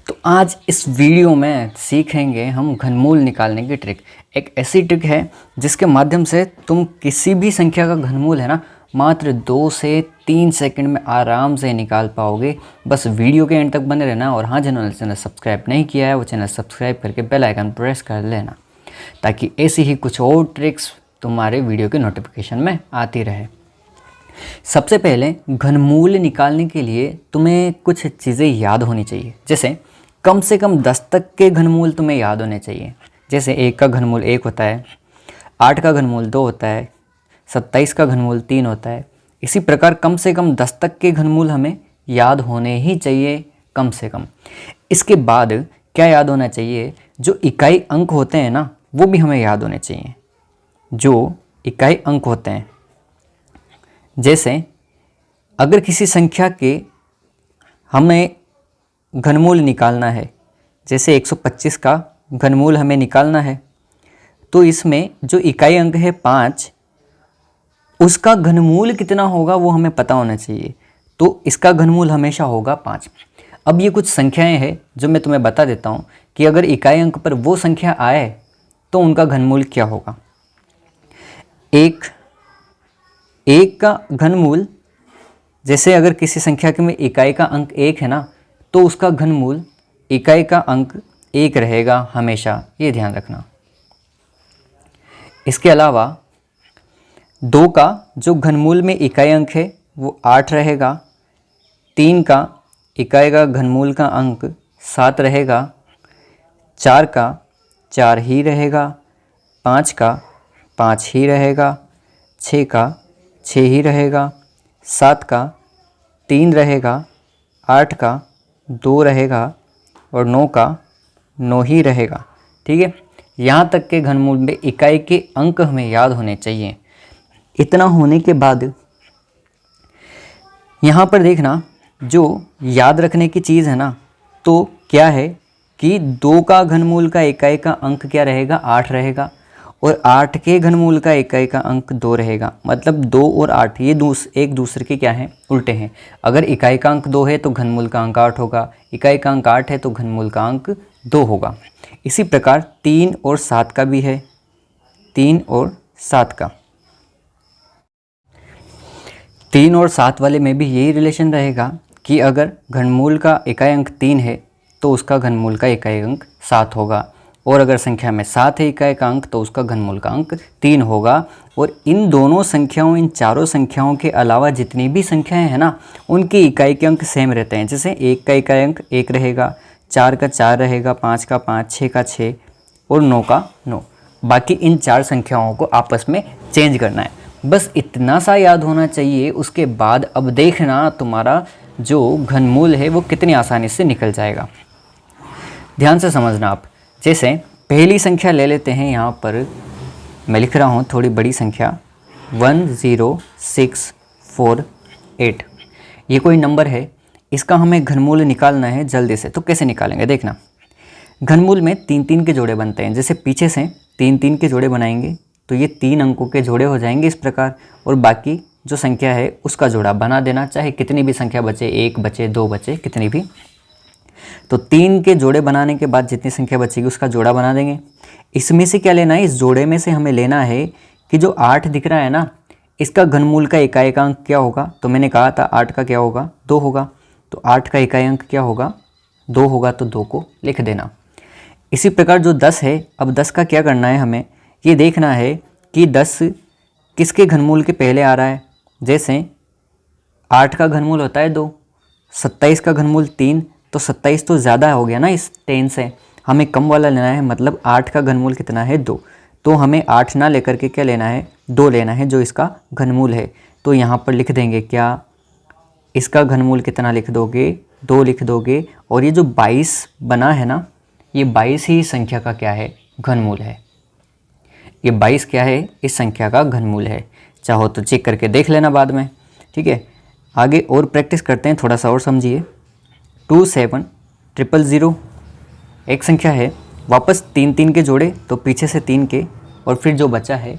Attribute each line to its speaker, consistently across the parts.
Speaker 1: तो आज इस वीडियो में सीखेंगे हम घनमूल निकालने की ट्रिक। एक ऐसी ट्रिक है जिसके माध्यम से तुम किसी भी संख्या का घनमूल है ना मात्र 2 से 3 सेकंड में आराम से निकाल पाओगे। बस वीडियो के एंड तक बने रहना। और हाँ, जिन्होंने चैनल सब्सक्राइब नहीं किया है वो चैनल सब्सक्राइब करके बेल आइकन प्रेस कर लेना, ताकि ऐसी ही कुछ और ट्रिक्स तुम्हारे वीडियो के नोटिफिकेशन में आती रहे। सबसे पहले घनमूल निकालने के लिए तुम्हें कुछ चीज़ें याद होनी चाहिए। जैसे कम से कम 10 तक के घनमूल तुम्हें याद होने चाहिए। जैसे 1 का घनमूल 1 होता है, 8 का घनमूल 2 होता है, 27 का घनमूल 3 होता है। इसी प्रकार कम से कम 10 तक के घनमूल हमें याद होने ही चाहिए कम से कम। इसके बाद क्या याद होना चाहिए, जो इकाई अंक होते हैं ना वो भी हमें याद होने चाहिए। जो इकाई अंक होते हैं, जैसे अगर किसी संख्या के हमें घनमूल निकालना है, जैसे 125 का घनमूल हमें निकालना है, तो इसमें जो इकाई अंक है 5, उसका घनमूल कितना होगा वो हमें पता होना चाहिए। तो इसका घनमूल हमेशा होगा 5। अब ये कुछ संख्याएं हैं जो मैं तुम्हें बता देता हूँ कि अगर इकाई अंक पर वो संख्या आए तो उनका घनमूल क्या होगा। एक का घनमूल, जैसे अगर किसी संख्या के में इकाई का अंक 1 है ना, तो उसका घनमूल इकाई का अंक 1 रहेगा हमेशा, ये ध्यान रखना। इसके अलावा 2 का जो घनमूल में इकाई अंक है वो 8 रहेगा, 3 का इकाई का घनमूल का अंक 7 रहेगा, 4 का 4 ही रहेगा, 5 का 5 ही रहेगा, 6 का 6 ही रहेगा, 7 का 3 रहेगा, 8 का 2 रहेगा और 9 का 9 ही रहेगा। ठीक है, यहाँ तक के घनमूल में इकाई के अंक हमें याद होने चाहिए। इतना होने के बाद यहाँ पर देखना, जो याद रखने की चीज़ है ना, तो क्या है कि 2 का घनमूल का इकाई का अंक क्या रहेगा, 8 रहेगा, और 8 के घनमूल का इकाई का अंक 2 रहेगा। मतलब 2 और 8 ये एक दूसरे के क्या हैं, उल्टे हैं। अगर इकाई का अंक 2 है तो घनमूल का अंक 8 होगा, इकाई का अंक 8 है तो घनमूल का अंक 2 होगा। इसी प्रकार 3 और 7 का भी है, 3 और 7 का, 3 और 7 वाले में भी यही रिलेशन रहेगा कि अगर घनमूल का इकाई अंक 3 है तो उसका घनमूल का इकाई अंक 7 होगा, और अगर संख्या में 7 है इकाई का अंक तो उसका घनमूल का अंक 3 होगा। और इन दोनों संख्याओं, इन चारों संख्याओं के अलावा जितनी भी संख्याएं हैं ना, उनके इकाई के अंक सेम रहते हैं। जैसे 1 का इकाई अंक 1 रहेगा, 4 का 4 रहेगा, 5 का 5, 6 का 6 और 9 का 9। बाकी इन 4 संख्याओं को आपस में चेंज करना है, बस इतना सा याद होना चाहिए। उसके बाद अब देखना तुम्हारा जो घनमूल है वो कितनी आसानी से निकल जाएगा। ध्यान से समझना आप। जैसे पहली संख्या ले लेते हैं, यहाँ पर मैं लिख रहा हूँ थोड़ी बड़ी संख्या 10648। ये कोई नंबर है, इसका हमें घनमूल निकालना है जल्दी से। तो कैसे निकालेंगे देखना। घनमूल में 3-3 के जोड़े बनते हैं। जैसे पीछे से 3-3 के जोड़े बनाएंगे तो ये 3 अंकों के जोड़े हो जाएंगे इस प्रकार, और बाकी जो संख्या है उसका जोड़ा बना देना, चाहे कितनी भी संख्या बचे, 1 बचे, 2 बचे, कितनी भी। तो 3 के जोड़े बनाने के बाद जितनी संख्या बचेगी उसका जोड़ा बना देंगे। इसमें से क्या लेना है, इस जोड़े में से हमें लेना है कि जो 8 दिख रहा है ना, इसका घनमूल का इकाई का अंक क्या होगा। तो मैंने कहा था 8 का क्या होगा, 2 होगा। तो 8 का इकाई अंक क्या होगा, 2 होगा, तो 2 को लिख देना। इसी प्रकार जो 10 है, अब 10 का क्या करना है, हमें ये देखना है कि 10 किसके घनमूल के पहले आ रहा है। जैसे 8 का घनमूल होता है 2, 27 का घनमूल 3, तो 27 तो ज़्यादा हो गया ना इस 10 से, हमें कम वाला लेना है। मतलब 8 का घनमूल कितना है, 2। तो हमें 8 ना लेकर के क्या लेना है, 2 लेना है जो इसका घनमूल है। तो यहाँ पर लिख देंगे क्या, इसका घनमूल कितना लिख दोगे, 2 लिख दोगे। और ये जो 22 बना है ना, ये 22 ही संख्या का क्या है, घनमूल है। ये 22 क्या है, इस संख्या का घनमूल है। चाहो तो चेक करके देख लेना बाद में। ठीक है, आगे और प्रैक्टिस करते हैं, थोड़ा सा और समझिए। 27000 एक संख्या है, वापस 3-3 के जोड़े, तो पीछे से 3 के और फिर जो बचा है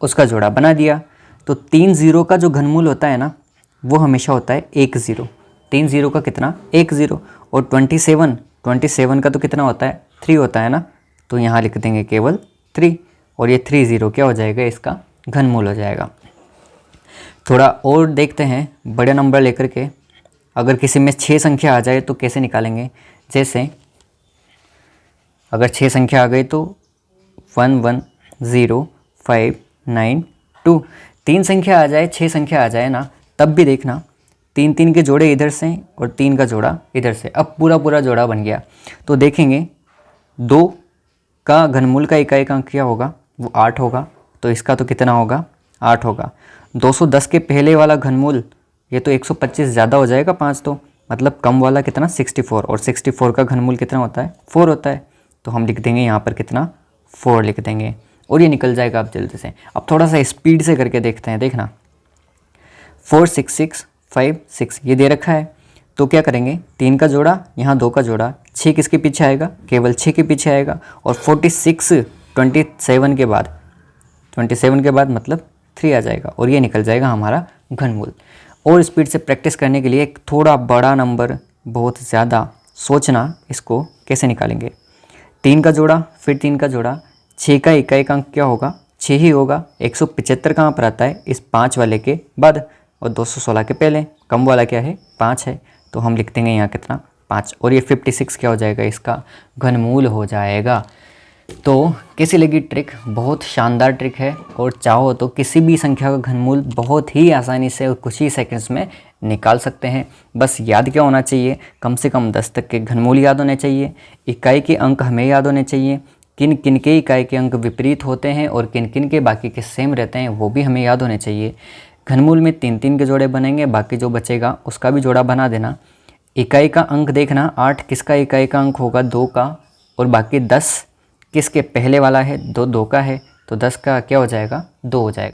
Speaker 1: उसका जोड़ा बना दिया। तो 3 0 का जो घनमूल होता है ना, वो हमेशा होता है 1 0। 3 0 का कितना, 1 0। और 27 27 का तो कितना होता है, 3 होता है ना, तो यहाँ लिख देंगे केवल 3, और ये 30 क्या हो जाएगा, इसका घनमूल हो जाएगा। थोड़ा और देखते हैं बड़े नंबर लेकर के, अगर किसी में 6 संख्या आ जाए तो कैसे निकालेंगे। जैसे अगर 6 संख्या आ गई तो 1 1 0 5 9 2, 3 संख्या आ जाए, 6 संख्या आ जाए ना, तब भी देखना 3 3 के जोड़े इधर से और 3 का जोड़ा इधर से, अब पूरा पूरा जोड़ा बन गया। तो देखेंगे 2 का घनमूल का इकाई अंक क्या होगा, वो 8 होगा, तो इसका तो कितना होगा, 8 होगा। 210 के पहले वाला घनमूल, ये तो 125 ज़्यादा हो जाएगा 5, तो मतलब कम वाला कितना, 64, और 64 का घनमूल कितना होता है, 4 होता है, तो हम लिख देंगे यहाँ पर कितना, 4 लिख देंगे, और ये निकल जाएगा अब जल्दी से। अब थोड़ा सा स्पीड से करके देखते हैं, देखना 4 6 6 5 6 ये दे रखा है, तो क्या करेंगे, 3 का जोड़ा, यहाँ 2 का जोड़ा, 6 किसके पीछे आएगा, केवल 6 के पीछे आएगा, और 46 27 के बाद मतलब 3 आ जाएगा, और ये निकल जाएगा हमारा घनमूल। और स्पीड से प्रैक्टिस करने के लिए एक थोड़ा बड़ा नंबर, बहुत ज़्यादा सोचना इसको कैसे निकालेंगे। 3 का जोड़ा, फिर 3 का जोड़ा, 6 का इकाई अंक क्या होगा, 6 ही होगा। 175 कहाँ पर आता है, इस 5 वाले के बाद, और 216 के पहले, कम वाला क्या है, 5 है, तो हम लिख देंगे यहाँ कितना, 5, और ये 56 क्या हो जाएगा, इसका घनमूल हो जाएगा। तो कैसी लगी ट्रिक, बहुत शानदार ट्रिक है, और चाहो तो किसी भी संख्या का घनमूल बहुत ही आसानी से और कुछ ही सेकंड्स में निकाल सकते हैं। बस याद क्या होना चाहिए, कम से कम 10 तक के घनमूल याद होने चाहिए, इकाई के अंक हमें याद होने चाहिए, किन किन के इकाई के अंक विपरीत होते हैं और किन किन के बाकी के सेम रहते हैं वो भी हमें याद होने चाहिए। घनमूल में 3 3 के जोड़े बनेंगे, बाकी जो बचेगा उसका भी जोड़ा बना देना। इकाई का अंक देखना, 8 किसका इकाई का अंक होगा, 2 का, और बाकी 10 किसके पहले वाला है, 2 का है, तो 10 का क्या हो जाएगा, 2 हो जाएगा।